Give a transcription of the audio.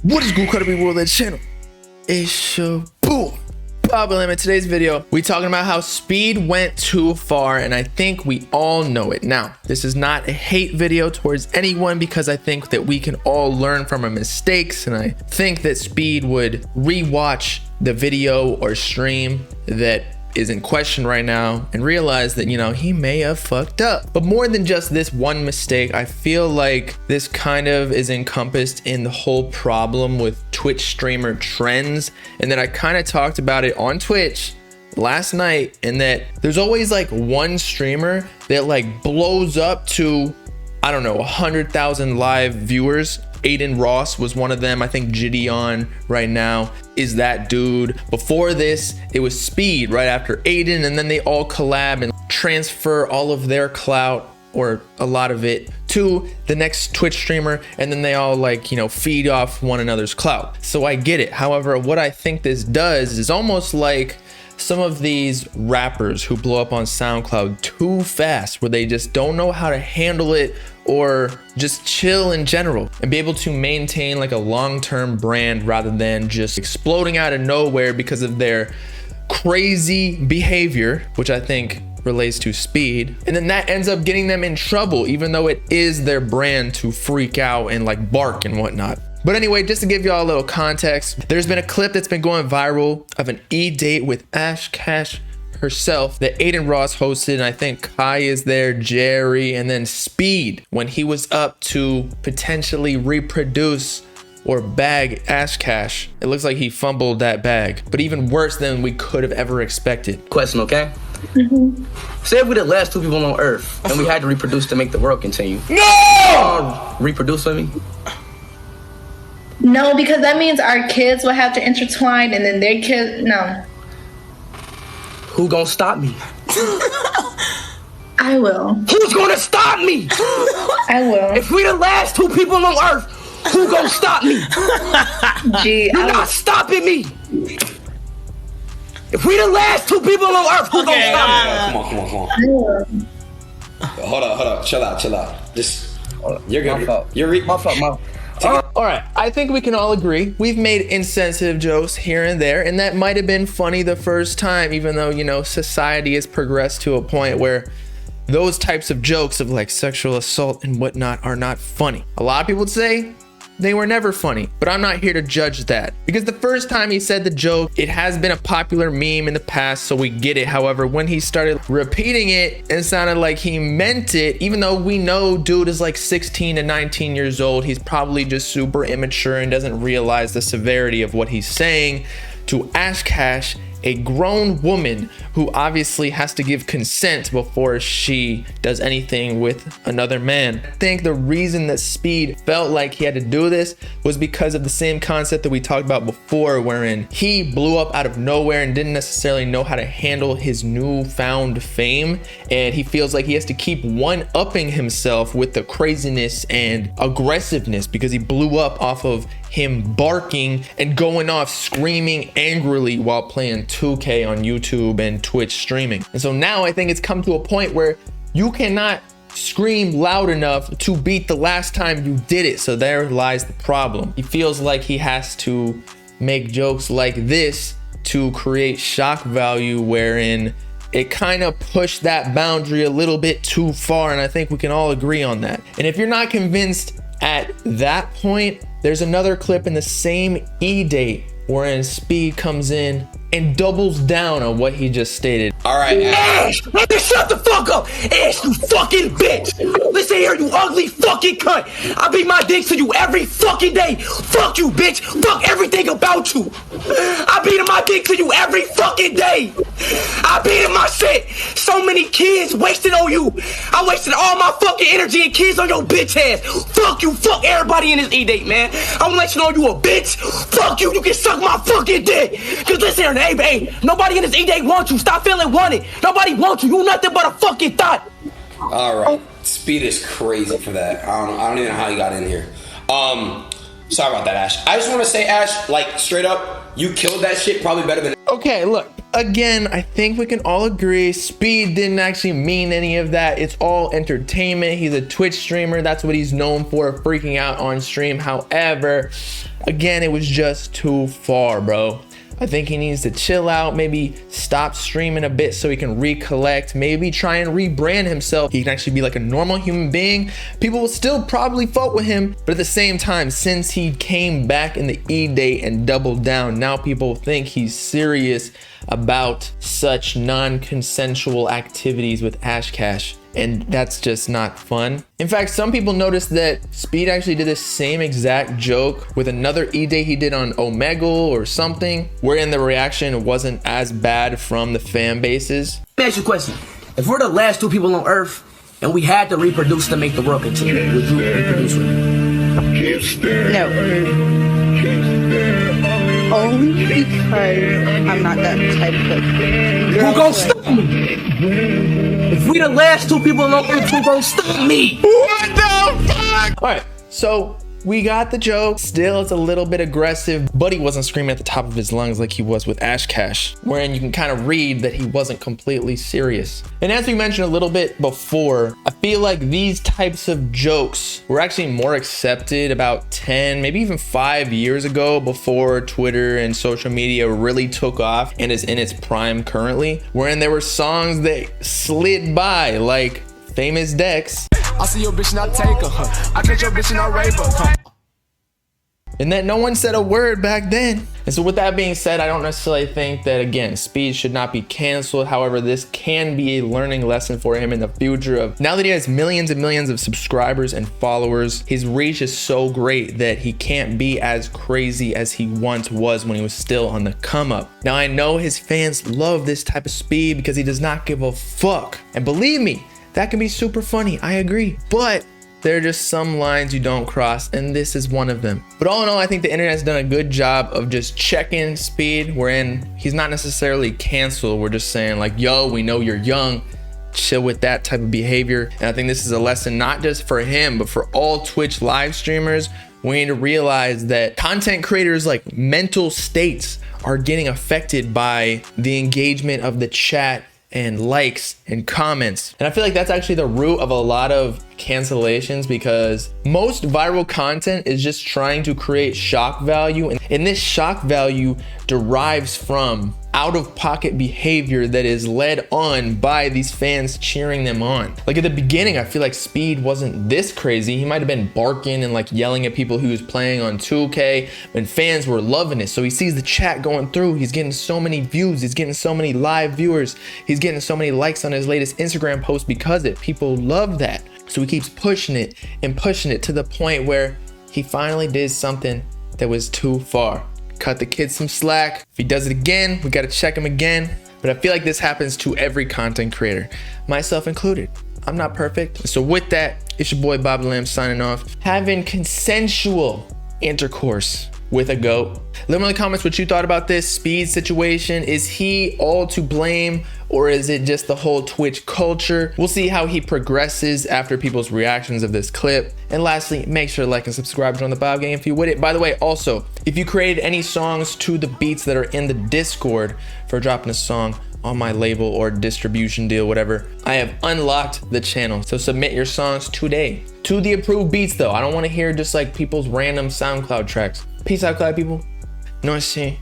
What is good, Credibility World Ed channel? It's your boy, Bobbalam. In today's video, we talking about how Speed went too far, and I think we all know it. Now, this is not a hate video towards anyone because I think that we can all learn from our mistakes, and I think that Speed would rewatch the video or stream that is in question right now and realize that, you know, he may have fucked up. But more than just this one mistake, I feel like this kind of is encompassed in the whole problem with Twitch streamer trends, and that I kind of talked about it on Twitch last night, and that there's always like one streamer that like blows up to, I don't know, 100,000 live viewers. Aiden Ross was one of them. I think Gideon right now is that dude. Before this, it was Speed right after Aiden, and then they all collab and transfer all of their clout, or a lot of it, to the next Twitch streamer, and then they all, like, you know, feed off one another's clout. So I get it. However, what I think this does is almost like some of these rappers who blow up on SoundCloud too fast, where they just don't know how to handle it or just chill in general and be able to maintain like a long-term brand rather than just exploding out of nowhere because of their crazy behavior, which I think relates to Speed. And then that ends up getting them in trouble, even though it is their brand to freak out and like bark and whatnot. But anyway, just to give y'all a little context, there's been a clip that's been going viral of an E-date with Ash Cash herself that Aiden Ross hosted, and I think Kai is there, Jerry, and then Speed, when he was up to potentially reproduce or bag Ash Cash. It looks like he fumbled that bag, but even worse than we could have ever expected. Question, okay? Say if we're the last two people on Earth and we had to reproduce to make the world continue. No! Reproduce with me? No, because that means our kids will have to intertwine, and then their kids, no. Who gonna stop me? I will. Who's gonna stop me? I will. If we the last two people on Earth, who gonna stop me? Gee, You're not stopping me. If we the last two people on Earth, who gonna stop me? Come on. I will. Hold up. Chill out. Just, you're good. My fault. My fault. All right, I think we can all agree we've made insensitive jokes here and there, and that might have been funny the first time, even though, you know, society has progressed to a point where those types of jokes of like sexual assault and whatnot are not funny. A lot of people would say they were never funny, but I'm not here to judge that, because the first time he said the joke, it has been a popular meme in the past, so we get it. However, when he started repeating it, it sounded like he meant it, even though we know dude is like 16 to 19 years old. He's probably just super immature and doesn't realize the severity of what he's saying to Ash Cash, a grown woman who obviously has to give consent before she does anything with another man. I think the reason that Speed felt like he had to do this was because of the same concept that we talked about before, wherein he blew up out of nowhere and didn't necessarily know how to handle his newfound fame, and he feels like he has to keep one-upping himself with the craziness and aggressiveness because he blew up off of him barking and going off screaming angrily while playing 2K on YouTube and Twitch streaming. And so now I think it's come to a point where you cannot scream loud enough to beat the last time you did it. So there lies the problem. He feels like he has to make jokes like this to create shock value, wherein it kind of pushed that boundary a little bit too far, and I think we can all agree on that. And if you're not convinced at that point, there's another clip in the same E-date wherein Speed comes in and doubles down on what he just stated. All right, Ash, nigga, shut the fuck up. Ash, you fucking bitch. Listen here, you ugly fucking cunt. I beat my dick to you every fucking day. Fuck you, bitch. Fuck everything about you. I beat my dick to you every fucking day. I beat my shit. So many kids wasted on you. I wasted all my fucking energy and kids on your bitch ass. Fuck you. Fuck everybody in this E-date, man. I'm gonna let you know you a bitch. Fuck you. You can suck my fucking dick. Cause listen here, hey, nobody in this E-date wants you. Stop feeling wanted. Nobody wants you. You nothing but a fucking thought. All right. Speed is crazy for that. I don't even know how he got in here. Sorry about that, Ash. I just want to say, Ash, like straight up, You killed that shit probably better than. Okay, look, again, I think we can all agree Speed didn't actually mean any of that. It's all entertainment. He's a Twitch streamer. That's what he's known for, freaking out on stream. However, again, it was just too far, bro. I think he needs to chill out, maybe stop streaming a bit so he can recollect, maybe try and rebrand himself. He can actually be like a normal human being. People will still probably fuck with him, but at the same time, since he came back in the E-Day and doubled down, now people think he's serious about such non-consensual activities with Ash Cash. And that's just not fun. In fact, some people noticed that Speed actually did the same exact joke with another E-Day he did on Omegle or something, wherein the reaction wasn't as bad from the fan bases. Let me ask you a question. If we're the last 2 people on Earth and we had to reproduce to make the world continue, would you reproduce with me? No. Only because I'm not that type of Who gon' stop me? If we the last 2 people on Earth, who gon' stop me? What the fuck? All right, so we got the joke. Still, it's a little bit aggressive, but he wasn't screaming at the top of his lungs like he was with Ash Cash, wherein you can kind of read that he wasn't completely serious. And as we mentioned a little bit before, I feel like these types of jokes were actually more accepted about 10, maybe even 5 years ago, before Twitter and social media really took off and is in its prime currently, wherein there were songs that slid by, like Famous Dex. I see your bitch and I take her. I catch your bitch and I rape her. And that no one said a word back then. And so with that being said, I don't necessarily think that, again, Speed should not be canceled. However, this can be a learning lesson for him in the future of, now that he has millions and millions of subscribers and followers, his reach is so great that he can't be as crazy as he once was when he was still on the come up. Now, I know his fans love this type of Speed because he does not give a fuck. And believe me, that can be super funny, I agree. But there are just some lines you don't cross, and this is one of them. But all in all, I think the internet's done a good job of just checking Speed, wherein he's not necessarily canceled. We're just saying like, yo, we know you're young, chill with that type of behavior. And I think this is a lesson not just for him, but for all Twitch live streamers. We need to realize that content creators' like mental states are getting affected by the engagement of the chat and likes and comments. And I feel like that's actually the root of a lot of cancellations, because most viral content is just trying to create shock value, and this shock value derives from out-of-pocket behavior that is led on by these fans cheering them on. Like at the beginning, I feel like Speed wasn't this crazy. He might have been barking and like yelling at people who was playing on 2K, and fans were loving it. So he sees the chat going through, he's getting so many views, he's getting so many live viewers, he's getting so many likes on his latest Instagram post because people love that. So he keeps pushing it and pushing it to the point where he finally did something that was too far. Cut the kid some slack. If he does it again, we gotta check him again. But I feel like this happens to every content creator, myself included. I'm not perfect. So with that, it's your boy Bobbalam signing off. Having consensual intercourse with a goat. Let me know in the comments what you thought about this Speed situation. Is he all to blame, or is it just the whole Twitch culture? We'll see how he progresses after people's reactions of this clip. And lastly, make sure to like and subscribe, join the Bob Gang if you would it. By the way, also, if you created any songs to the beats that are in the Discord for dropping a song on my label or distribution deal, whatever, I have unlocked the channel. So submit your songs today to the approved beats though. I don't want to hear just like people's random SoundCloud tracks. Peace out, Cloud people. No, I see.